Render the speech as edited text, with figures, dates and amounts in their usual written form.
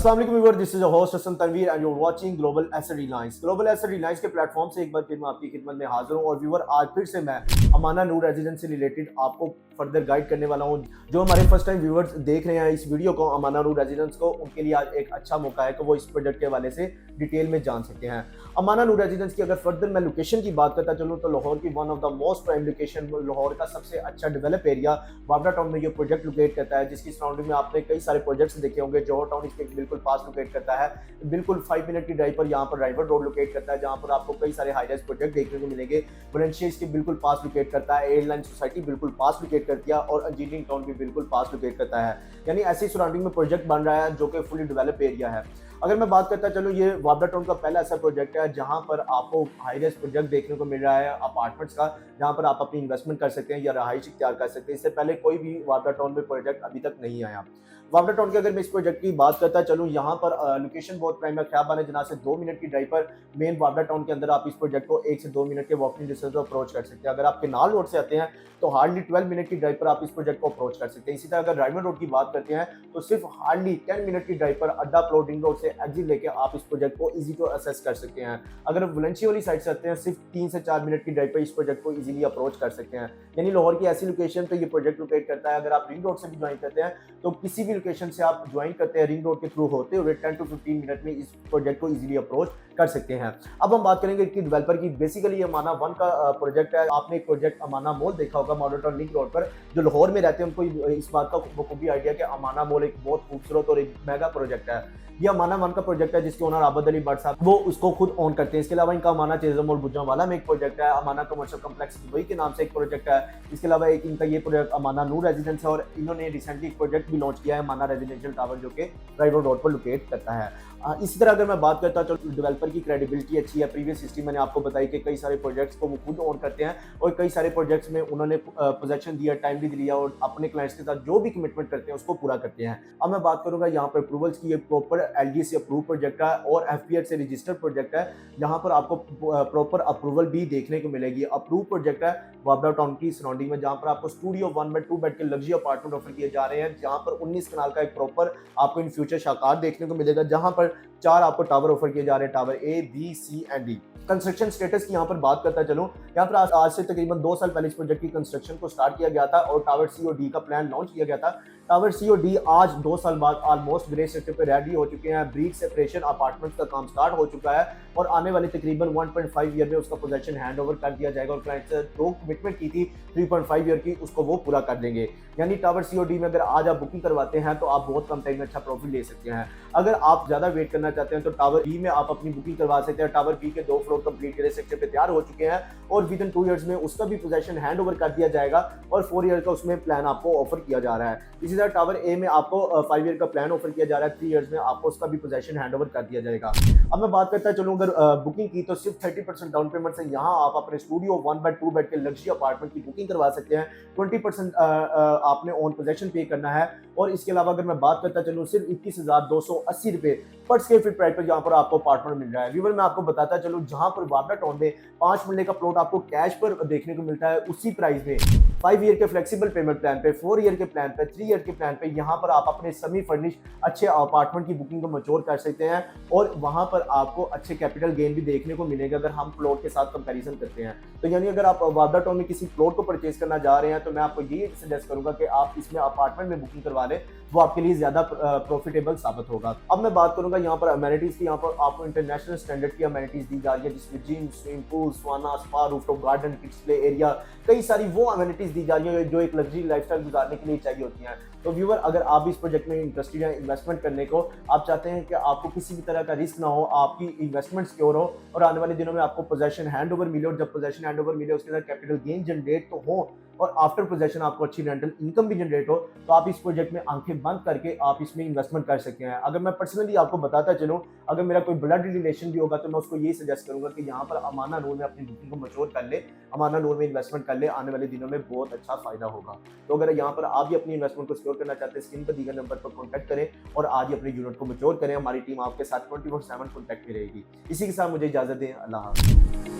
अस्सलाम वालेकुम viewer, this is your host Hasan Tanveer and you are watching Global Asset Reliance. Global Asset Reliance के platform से एक बार फिर मैं आपकी खिदमत में हाजिर हूं और व्यूअर आज फिर से मैं अमाना नूर रेजिडेंस से रिलेटेड आपको फर्दर गाइड करने वाला हूं। जो हमारे फर्स्ट टाइम व्यूअर्स देख रहे हैं इस वीडियो को अमाना नूर रेजिडेंस को, उनके लिए आज एक अच्छा मौका है कि वो इस प्रोजेक्ट के हवाले से डिटेल में जान सकते हैं। अमाना नूर रेजिडेंस की अगर फर्दर मैं लोकेशन की बात करता चलूँ तो लाहौर की one of the most prime location, Lahore का सबसे अच्छा डेवलप एरिया बाबरा टाउन में ये प्रोजेक्ट लोकेट करता है, जिसकी सराउंडिंग में आपने कई सारे प्रोजेक्ट्स देखे होंगे। जौहर टाउन इसके बिल्कुल पास लोकेट करता है, बिल्कुल 5 मिनट की ड्राइव पर यहाँ पर राइवर रोड लोकेट करता है, जहाँ पर आपको कई सारे हाई राइज प्रोजेक्ट देखने को मिलेंगे। वलेंशिया इसके बिल्कुल पास लोकेट करता है, एयरलाइन सोसाइटी बिल्कुल पास लोकेट करती है और इंजीनियरिंग टाउन भी बिल्कुल पास लोकेट करता है। यानी ऐसी सराउंडिंग में प्रोजेक्ट बन रहा है जो कि फुली डेवलप एरिया है। अगर मैं बात करता चलूँ, ये बाबरा टाउन का पहला ऐसा प्रोजेक्ट है जहां पर आपको हाई राइज प्रोजेक्ट देखने को मिल रहा है अपार्टमेंट्स का, जहां पर आप अपनी इन्वेस्टमेंट कर सकते हैं या रहाइश इख्तियार कर सकते हैं। इससे पहले कोई भी बाबरा टाउन में प्रोजेक्ट अभी तक नहीं आया। बाबरा टाउन की अगर मैं इस प्रोजेक्ट की बात करता चलूँ, यहाँ पर लोकेशन बहुत प्राइम है। ख्याबान जना से 2 मिनट की ड्राइव पर मेन बाबरा टाउन के अंदर आप इस प्रोजेक्ट को 1 से 2 मिनट के वॉकिंग डिस्टेंस पर अप्रोच कर सकते हैं। अगर आप केनाल रोड से आते हैं तो हार्डली 12 मिनट की ड्राइव पर आप इस प्रोजेक्ट को अप्रोच कर सकते हैं। इसी तरह अगर राइमंड रोड की बात करते हैं तो सिर्फ हार्डली 10 मिनट की ड्राइव पर अड्डा प्लॉट रिंग रोड से एग्जिट लेके आप इस प्रोजेक्ट को इजी टू असेस कर सकते हैं। अगर वलेंशिया वाली साइड से आते हैं, सिर्फ 3 से 4 मिनट की ड्राइव पर इस प्रोजेक्ट को इजीली अप्रोच कर सकते हैं। यानी लाहौर की ऐसी लोकेशन पे ये प्रोजेक्ट लोकेट करता है। अगर आप रिंग रोड से भी ज्वाइन करते हैं तो किसी भी लोकेशन से आप ज्वाइन करते हैं रिंग रोड के थ्रू होते हुए 10 to 15 मिनट में इस प्रोजेक्ट को इजीली अप्रोच कर सकते हैं। अब हम बात करेंगे कि डेवलपर की। बेसिकली ये अमाना वन का प्रोजेक्ट है। आपने एक प्रोजेक्ट अमाना मॉल देखा होगा मॉडल टाउन लिंक रोड पर। जो लाहौर में रहते हैं उनको इस बात का बखूबी आइडिया कि अमाना मॉल एक बहुत खूबसूरत और एक मेगा प्रोजेक्ट है। ये अमाना वन का प्रोजेक्ट है जिसके ओनर आबद अली भट्ट साहब वो उसको खुद ओन करते हैं। इसके अलावा इनका अमाना चेज़म और गुजरांवाला में एक प्रोजेक्ट है, अमाना कमर्शियल कॉम्प्लेक्स दुबई के नाम से एक प्रोजेक्ट है। इसके अलावा एक इनका ये प्रोजेक्ट अमाना नूर रेजिडेंस है और इन्होंने रिसेंटली एक प्रोजेक्ट भी लॉन्च किया है, अमाना रेजिडेंशियल टावर, जो कि राइवर रोड पर लोकेट करता है। इसी तरह अगर मैं बात करता हूँ तो डेवलपर की क्रेडिबिलिटी अच्छी है। प्रीवियस हिस्ट्री मैंने आपको बताई कि कई सारे प्रोजेक्ट्स को वो खुद ओन करते हैं और कई सारे प्रोजेक्ट्स में उन्होंने पोजेशन दिया, टाइम भी दिया और अपने क्लाइंट्स के साथ जो भी कमिटमेंट करते हैं उसको पूरा करते हैं। अब मैं बात करूंगा यहाँ पर अप्रूवल्स की। ये प्रॉपर एलजी से अप्रूव प्रोजेक्ट है और एफपीएच से रजिस्टर्ड प्रोजेक्ट है। यहाँ पर आपको प्रॉपर अप्रूवल भी देखने को मिलेगी। अप्रूव प्रोजेक्ट है बाबरा टाउन की सराउंडिंग में, जहाँ पर आपको स्टूडियो 1 बेड 2 बेड के लग्जरी अपार्टमेंट ऑफर किए जा रहे हैं, जहाँ पर 19 कनाल का एक प्रॉपर आपको इन फ्यूचर शाकार देखने को मिलेगा, जहाँ पर 4 आपको टावर ऑफर किए जा रहे हैं, tower A B C and D. Construction status की यहाँ पर बात करता चलूं, यहाँ पर आज से तकरीबन 2 साल पहले इस प्रोजेक्ट की कंस्ट्रक्शन को स्टार्ट किया गया था और टावर सी और डी का प्लान लॉन्च किया गया था। टावर सी और डी आज 2 साल बाद ऑलमोस्ट ग्रे स्ट्रक्चर पे रेडी हो चुके हैं। ब्रीड सेपरेशन अपार्टमेंट्स का काम स्टार्ट हो चुका है और आने वाले तकरीबन 1.5 ईयर में उसका पोजेशन हैंड ओवर कर दिया जाएगा और क्लाइंट से जो कमिटमेंट की थी 3.5 ईयर की उसको वो पूरा कर देंगे। यानी टावर सी और डी में अगर आज आप बुकिंग करवाते हैं तो आप बहुत कम टाइम में अच्छा प्रॉफिट ले सकते हैं। अगर आप ज्यादा वेट करना चाहते हैं तो टावर बी में आप अपनी बुकिंग करवा सकते हैं। टावर बी के 2 फ्लोर कंप्लीट ग्रे स्ट्रक्चर पे तैयार हो चुके हैं और विद इन 2 ईयर्स में उसका भी पोजेशन हैंड ओवर कर दिया जाएगा और 4 ईयर का उसमें प्लान आपको ऑफर किया जा रहा है। इसी तरह टावर ए में आपको 5 ईयर का प्लान ऑफर किया जा रहा है, 3 ईयर्स में आपको उसका भी पोजेशन हैंड ओवर कर दिया जाएगा। अब मैं बात करता चलूं, अगर बुकिंग की तो सिर्फ 30% डाउन पेमेंट से यहाँ आप अपने स्टूडियो 1 बेड 2 बेड के लग्जरी अपार्टमेंट की बुकिंग करवा सकते हैं। 20% आपने ऑन पोजेशन पे करना है और इसके अलावा अगर मैं बात करता चलूं, सिर्फ 21,280 रुपए पर स्क्वायर फीट प्राइस पर यहाँ पर आपको अपार्टमेंट मिल रहा है। व्यूअर मैं आपको बताता चलूं, जहां पर बाबरा टाउन में 5 मरले का प्लॉट आपको कैश पर देखने को मिलता है, उसी प्राइस में 5 ईयर के फ्लेक्सिबल पेमेंट प्लान पे, 4 ईयर के प्लान पे, 3 ईयर के प्लान पे यहाँ पर आप अपने सेमी फर्निश अच्छे अपार्टमेंट की बुकिंग को मैच्योर कर सकते हैं और वहां पर आपको अच्छे कैपिटल गेन भी देखने को मिलेगा अगर हम प्लॉट के साथ कंपैरिजन करते हैं। तो यानी अगर आप बाबरा टाउन में किसी प्लॉट को परचेज करना जा रहे हैं तो मैं आपको ये सजेस्ट करूंगा कि आप इसमें अपार्टमेंट में बुकिंग करवा लें, वो आपके लिए ज्यादा प्रॉफिटेबल साबित होगा। अब मैं बात करूंगा यहाँ पर अमेनिटीज की। यहाँ पर आपको इंटरनेशनल स्टैंडर्ड की अमेनिटीज दी जा रही है, जिसमें gym, swimming pool, sauna, spa, rooftop garden, kids play area, कई सारी वो अमेनिटीज दी जा रही है जो एक लग्जरी लाइफस्टाइल गुजारने के लिए चाहिए होती हैं। तो व्यूअर अगर आप भी इस प्रोजेक्ट में इंटरेस्टेड हैं इन्वेस्टमेंट करने को, आप चाहते हैं कि आपको किसी भी तरह का रिस्क ना हो, आपकी इन्वेस्टमेंट सिक्योर हो और आने वाले दिनों में आपको पोजेशन हैंड ओवर मिले और जब पोजेशन हैंड ओवर मिले उसके साथ कैपिटल गेन जनरेट तो हो और आफ्टर पोजेशन आपको अच्छी रेंटल इनकम भी जनरेट हो, तो आप इस प्रोजेक्ट में आंखें बंद करके आप इसमें इन्वेस्टमेंट कर सकते हैं। अगर मैं पर्सनली आपको बताता चलूं, अगर मेरा कोई ब्लड रिलेशन भी होगा तो मैं उसको ये सजेस्ट करूंगा कि यहाँ पर अमाना नूर में अपनी बुकिंग को मैच्योर कर ले, अमाना नूर में इन्वेस्टमेंट कर ले, आने वाले दिनों में बहुत अच्छा फायदा होगा। तो अगर यहाँ पर आप भी अपनी इन्वेस्टमेंट को सिक्योर करना चाहते हैं, स्क्रीन पर दिए गए नंबर पर कॉन्टैक्ट करें और आज ही अपने यूनिट को मैच्योर करें। हमारी टीम आपके साथ 24/7 कॉन्टैक्ट में रहेगी। इसी के साथ मुझे इजाजत दें। अल्लाह हाफ़िज़।